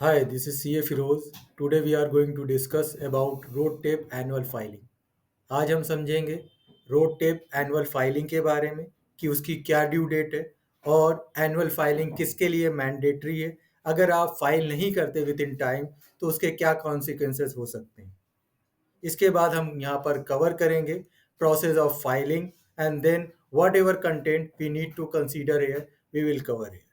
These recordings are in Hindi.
Hi, this is CA Firoz. Today we are going to discuss about road tape annual filing. आज हम समझेंगे रोड टेप एनुअल फाइलिंग के बारे में कि उसकी क्या ड्यू डेट है और एनुअल फाइलिंग किसके लिए मैंडेटरी है। अगर आप फाइल नहीं करते विद इन टाइम तो उसके क्या कॉन्सिक्वेंसेस हो सकते हैं। इसके बाद हम यहाँ पर कवर करेंगे process of filing and then whatever content we need to consider here we will cover here.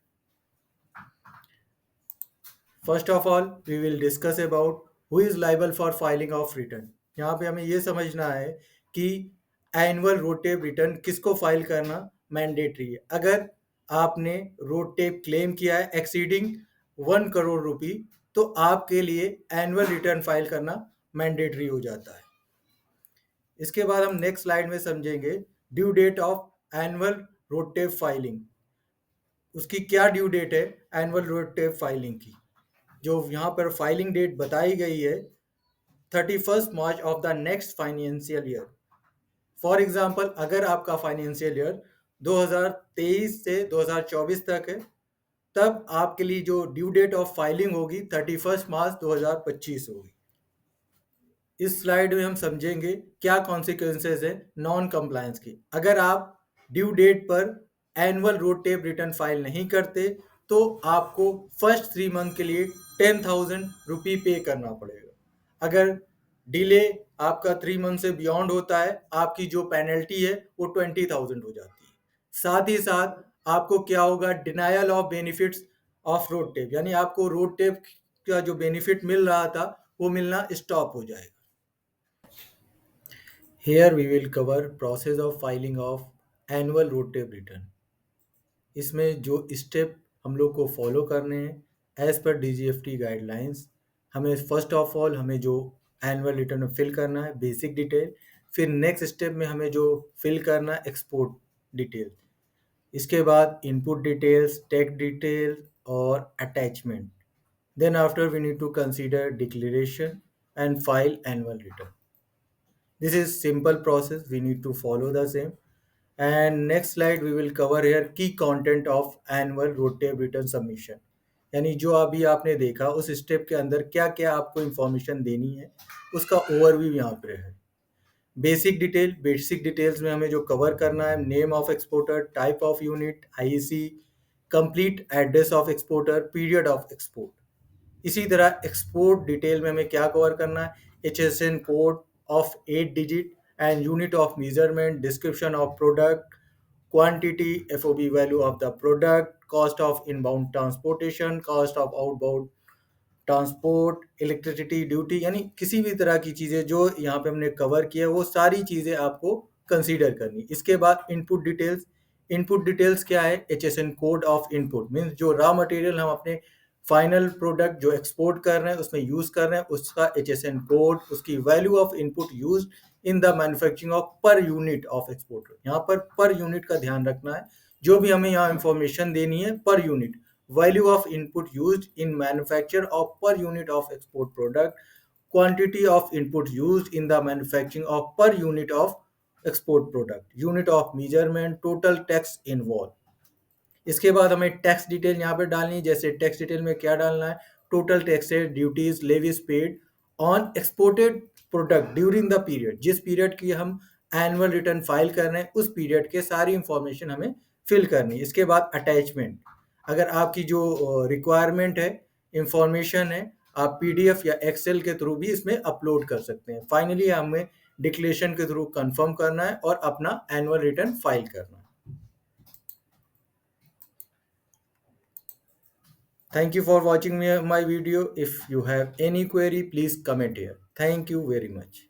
First of all we will discuss about who is liable for filing of return. यहाँ पे हमें ये समझना है कि एनुअल रोड टेप रिटर्न किसको फाइल करना मैंडेटरी है। अगर आपने रोड टेप क्लेम किया है एक्सीडिंग 1 करोड़ रुपी तो आपके लिए एनुअल रिटर्न फाइल करना मैंडेटरी हो जाता है। इसके बाद हम नेक्स्ट स्लाइड में समझेंगे due date of annual RoDTEP filing. उसकी क्या ड्यू डेट है एनुअल रोड टेप फाइलिंग की। जो यहाँ पर फाइलिंग डेट बताई गई है 31 March of the next financial year. For example अगर आपका फाइनेंशियल ईयर 2023 से 2024 तक है तब आपके लिए जो ड्यू डेट ऑफ फाइलिंग होगी 31 मार्च 2025 होगी। इस स्लाइड में हम समझेंगे क्या कॉन्सिक्वेंसेज है नॉन कंप्लायंस के। अगर आप ड्यू डेट पर annual RoDTEP return file नहीं करते तो आपको फर्स्ट 3 मंथ के लिए 10,000 रुपी पे करना पड़ेगा। अगर डिले आपका 3 मंथ से बियॉन्ड होता है आपकी जो पेनल्टी है वो 20,000 हो जाती है। साथ ही साथ आपको क्या होगा denial of benefits of road tape, यानी आपको रोड टेप का जो बेनिफिट मिल रहा था वो मिलना स्टॉप हो जाएगा। Here we will cover process of filing of annual road tape return. इसमें जो स्टेप हम लोग को फॉलो करने हैं एज पर DGFT गाइडलाइंस। हमें फर्स्ट ऑफ ऑल हमें जो एनुअल रिटर्न फिल करना है बेसिक डिटेल, फिर नेक्स्ट स्टेप में हमें जो फिल करना है एक्सपोर्ट डिटेल, इसके बाद इनपुट डिटेल्स टैक्स डिटेल और attachment. Then after we need to consider declaration and file annual return. This is simple process. We need to follow the same. And next slide we will cover here key content of annual road tape return submission. यानी जो अभी आपने देखा उस स्टेप के अंदर क्या क्या आपको इंफॉर्मेशन देनी है उसका ओवरव्यू यहाँ पे है। बेसिक डिटेल्स में हमें जो कवर करना है name of exporter, type of unit, IC, complete address of exporter, period of export. इसी तरह एक्सपोर्ट डिटेल में हमें क्या कवर करना है HSN code of 8 digit and unit of measurement, description of product, quantity, FOB value of the product, cost of inbound transportation, cost of outbound transport, electricity duty, यानी किसी भी तरह की चीज़ें जो यहाँ पे हमने कवर किया वो सारी चीज़ें आपको कंसीडर करनी। इसके बाद इनपुट डिटेल्स क्या है HSN code of input means जो रॉ मटेरियल हम अपने फाइनल प्रोडक्ट जो एक्सपोर्ट कर रहे हैं उसमें यूज कर रहे हैं उसका HSN कोड, उसकी value of input use in the manufacturing of per unit of export. यहाँ पर यूनिट का ध्यान रखना है। जो भी हमें यहाँ इंफॉर्मेशन देनी है per unit, value of input used in manufacture of per unit of export product, quantity of input used in the manufacturing of per unit of export product, unit of measurement, total tax involved। इसके बाद हमें टैक्स डिटेल यहाँ पे डालनी है। जैसे टैक्स डिटेल में क्या डालना है total taxes, duties, levies paid on exported product during the period. जिस पीरियड की हम एनुअल रिटर्न फाइल कर रहे हैं उस पीरियड के सारी इंफॉर्मेशन हमें फिल करनी है। इसके बाद अटैचमेंट, अगर आपकी जो रिक्वायरमेंट है इंफॉर्मेशन है आप PDF या एक्सेल के थ्रू भी इसमें अपलोड कर सकते हैं। फाइनली हमें डिक्लेरेशन के थ्रू कंफर्म करना है और अपना एनुअल रिटर्न फाइल करना है। Thank you for watching my video. If you have any query, please comment here. Thank you very much.